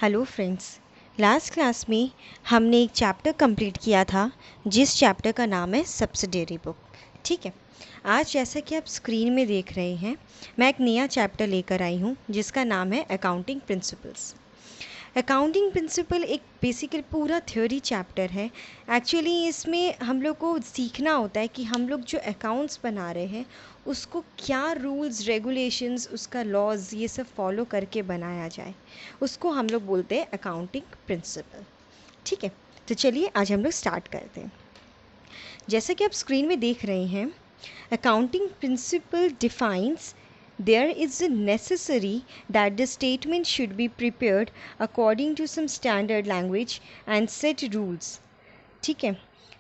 Hello friends. Last class में हमने एक चैप्टर कंप्लीट किया था जिस चैप्टर का नाम है सब्सिडियरी बुक। ठीक है, आज जैसा कि आप स्क्रीन में देख रहे हैं मैं एक नया चैप्टर लेकर आई हूँ जिसका नाम है अकाउंटिंग प्रिंसिपल्स। अकाउंटिंग प्रिंसिपल एक बेसिकली पूरा थ्योरी चैप्टर है। एक्चुअली इसमें हम लोग को सीखना होता है कि हम लोग जो अकाउंट्स बना रहे हैं उसको क्या रूल्स रेगुलेशंस, उसका लॉज, ये सब फॉलो करके बनाया जाए, उसको हम लोग बोलते हैं अकाउंटिंग प्रिंसिपल। ठीक है, तो चलिए आज हम लोग स्टार्ट करते हैं। जैसा कि आप स्क्रीन में देख रहे हैं, accounting principle defines there is a necessary that the statement should be prepared according to some standard language and set rules. ठीक है,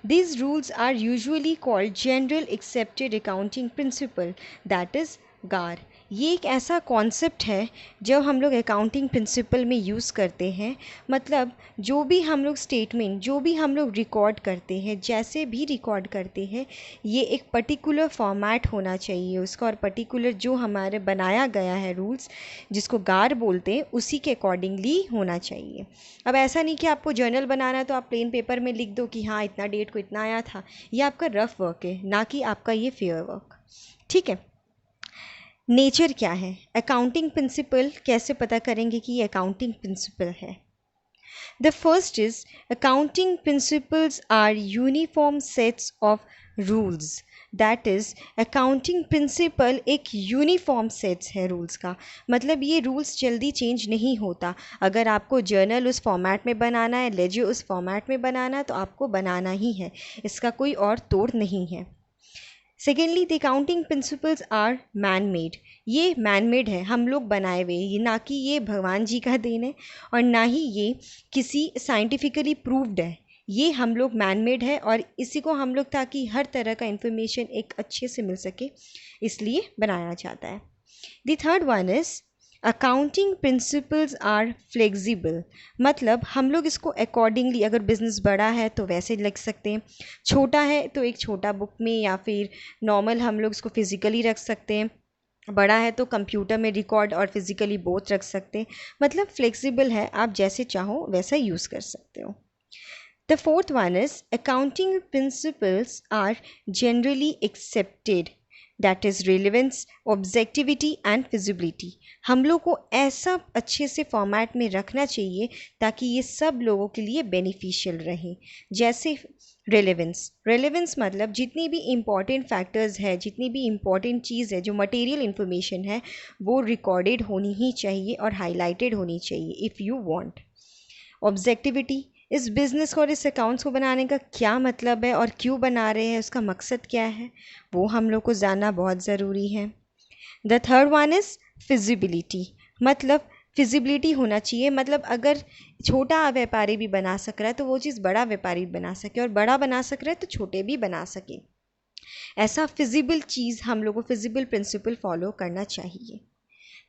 these rules are usually called general accepted accounting principle, that is GAR. ये एक ऐसा concept है जो हम लोग accounting principle में यूज़ करते हैं। मतलब जो भी हम लोग स्टेटमेंट, जो भी हम लोग रिकॉर्ड करते हैं, जैसे भी रिकॉर्ड करते हैं, ये एक पर्टिकुलर फॉर्मेट होना चाहिए उसका, और पर्टिकुलर जो हमारे बनाया गया है रूल्स जिसको गार बोलते हैं उसी के अकॉर्डिंगली होना चाहिए। अब ऐसा नहीं कि आपको जर्नल बनाना है तो आप प्लेन पेपर में लिख दो कि हाँ इतना डेट को इतना आया था। ये आपका रफ वर्क है, ना कि आपका ये फेयर वर्क। ठीक है, नेचर क्या है, अकाउंटिंग प्रिंसिपल कैसे पता करेंगे कि ये अकाउंटिंग प्रिंसिपल है। The first is accounting principles are uniform sets of rules. That is accounting principle एक यूनिफॉर्म सेट्स है रूल्स का। मतलब ये रूल्स जल्दी चेंज नहीं होता। अगर आपको जर्नल उस फॉर्मेट में बनाना है, लेजर उस फॉर्मेट में बनाना है, तो आपको बनाना ही है, इसका कोई और तोड़ नहीं है। Secondly, the accounting principles are man made. ये मैन मेड है, हम लोग बनाए हुए, ये ना कि ये भगवान जी का देन है और ना ही ये किसी साइंटिफिकली प्रूव्ड है। ये हम लोग मैन मेड है और इसी को हम लोग ताकि हर तरह का इन्फॉर्मेशन एक अच्छे से मिल सके इसलिए बनाया जाता है। The third one is accounting principles are flexible. मतलब हम लोग इसको अकॉर्डिंगली, अगर बिज़नेस बड़ा है तो वैसे लिख सकते हैं, छोटा है तो एक छोटा बुक में, या फिर नॉर्मल हम लोग इसको फिज़िकली रख सकते हैं, बड़ा है तो कंप्यूटर में रिकॉर्ड और फिज़िकली बोथ रख सकते हैं। मतलब फ्लेक्सिबल है, आप जैसे चाहो वैसा यूज़ कर सकते हो। The fourth one is accounting principles are generally accepted, that is relevance, objectivity and feasibility. हम लोग को ऐसा अच्छे से फॉर्मेट में रखना चाहिए ताकि ये सब लोगों के लिए बेनिफिशियल रहे। जैसे रेलेवेंस मतलब जितनी भी इम्पॉर्टेंट फैक्टर्स है, जितनी भी इम्पॉर्टेंट चीज़ है, जो मटेरियल इन्फॉर्मेशन है, वो रिकॉर्डेड होनी ही चाहिए और हाईलाइटेड होनी चाहिए इफ़ यू वांट। ऑब्जेक्टिविटी, इस बिज़नेस को और इस अकाउंट्स को बनाने का क्या मतलब है और क्यों बना रहे हैं, उसका मकसद क्या है, वो हम लोग को जानना बहुत ज़रूरी है। The third one is feasibility. मतलब फिजिबिलिटी होना चाहिए, मतलब अगर छोटा व्यापारी भी बना सक रहा है तो वो चीज़ बड़ा व्यापारी भी बना सके, और बड़ा बना सक रहा है तो छोटे भी बना सके। ऐसा फिजिबल चीज़ हम लोग को, फिजिबल प्रिंसिपल फॉलो करना चाहिए।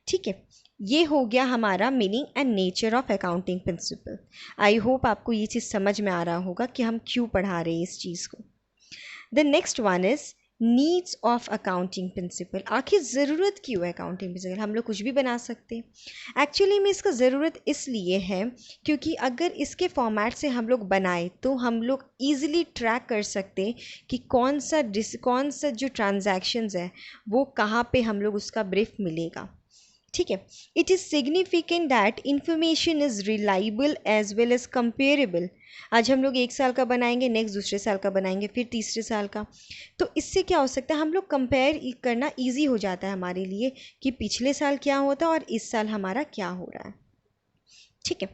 ठीक है, ये हो गया हमारा meaning and nature of accounting principle. I hope आपको ये चीज़ समझ में आ रहा होगा कि हम क्यों पढ़ा रहे हैं इस चीज़ को। The next one is needs of accounting principle. आखिर ज़रूरत क्यों है अकाउंटिंग प्रिंसिपल, हम लोग कुछ भी बना सकते हैं। एक्चुअली में इसका ज़रूरत इसलिए है क्योंकि अगर इसके फॉर्मेट से हम लोग बनाए तो हम लोग ईज़िली ट्रैक कर सकते हैं कि कौन सा जो ट्रांजैक्शंस है वो कहाँ पे हम लोग उसका ब्रीफ मिलेगा। ठीक है, it is significant that information is reliable as well as comparable. आज हम लोग 1 साल का बनाएंगे, नेक्स्ट दूसरे साल का बनाएंगे, फिर तीसरे साल का, तो इससे क्या हो सकता है, हम लोग कंपेयर करना ईजी हो जाता है हमारे लिए कि पिछले साल क्या होता है और इस साल हमारा क्या हो रहा है। ठीक है,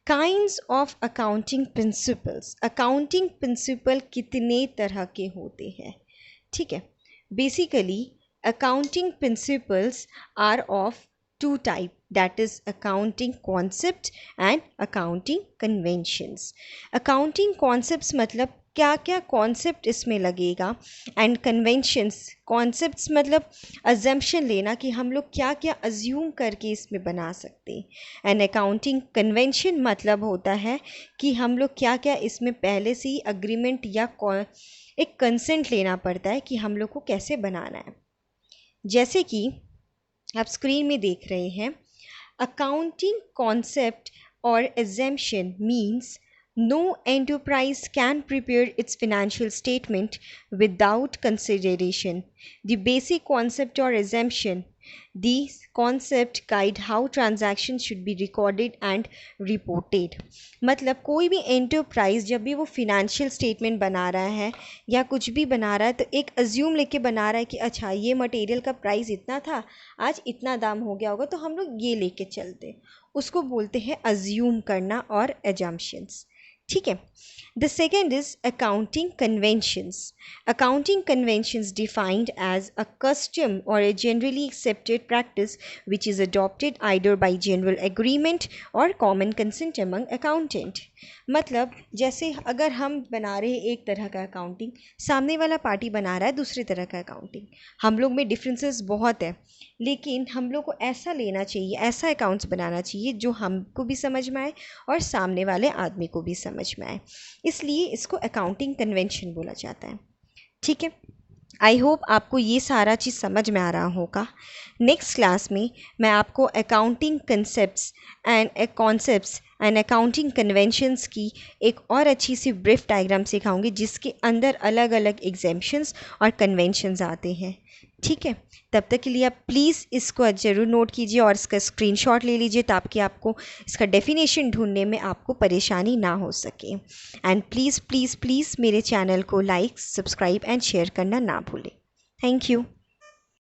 kinds of accounting principles. Accounting principle कितने तरह के होते हैं। ठीक है, basically accounting principles are of two type, that is accounting concept and accounting conventions. accounting concepts मतलब क्या क्या कॉन्सेप्ट इसमें लगेगा, एंड कन्वेंशंस, कॉन्सेप्ट्स मतलब अजम्पशन लेना कि हम लोग क्या क्या अज्यूम करके इसमें बना सकते हैं। एंड अकाउंटिंग कन्वेंशन मतलब होता है कि हम लोग क्या क्या इसमें पहले से ही अग्रीमेंट या एक कंसेंट लेना पड़ता है कि हम लोग को कैसे बनाना है। जैसे कि आप स्क्रीन में देख रहे हैं, accounting concept or assumption means no enterprise can prepare its financial statement without consideration. The basic concept or assumption. These concept guide how transactions should be recorded and reported. मतलब कोई भी एंटरप्राइज जब भी वो फिनेंशियल स्टेटमेंट बना रहा है या कुछ भी बना रहा है तो एक अज्यूम लेके बना रहा है कि अच्छा ये मटेरियल का प्राइस इतना था, आज इतना दाम हो गया होगा तो हम लोग ये लेके चलते, उसको बोलते हैं अज्यूम करना और एजम्पशंस। ठीक है। The second is accounting conventions. Accounting conventions defined as a custom or a generally accepted practice which is adopted either by general agreement or common consent among accountant। मतलब जैसे अगर हम बना रहे हैं एक तरह का अकाउंटिंग, सामने वाला पार्टी बना रहा है दूसरी तरह का अकाउंटिंग, हम लोग में डिफरेंसेस बहुत है, लेकिन हम लोग को ऐसा लेना चाहिए, ऐसा अकाउंट्स बनाना चाहिए जो हमको भी समझ में आए और सामने वाले आदमी को भी समझ में आए, इसलिए इसको अकाउंटिंग कन्वेंशन बोला जाता है। ठीक है। आई होप आपको ये सारा चीज़ समझ में आ रहा होगा। नेक्स्ट क्लास में मैं आपको accounting concepts and accounting conventions की एक और अच्छी सी ब्रीफ डायग्राम सिखाऊंगी जिसके अंदर अलग अलग एग्जेम्पशंस और कन्वेंशंस आते हैं। ठीक है। तब तक के लिए आप प्लीज़ इसको ज़रूर नोट कीजिए और इसका स्क्रीनशॉट ले लीजिए ताकि आपको इसका डेफिनेशन ढूंढने में आपको परेशानी ना हो सके। एंड प्लीज़ प्लीज़ प्लीज़ मेरे चैनल को लाइक, सब्सक्राइब एंड शेयर करना ना भूलें। Thank you.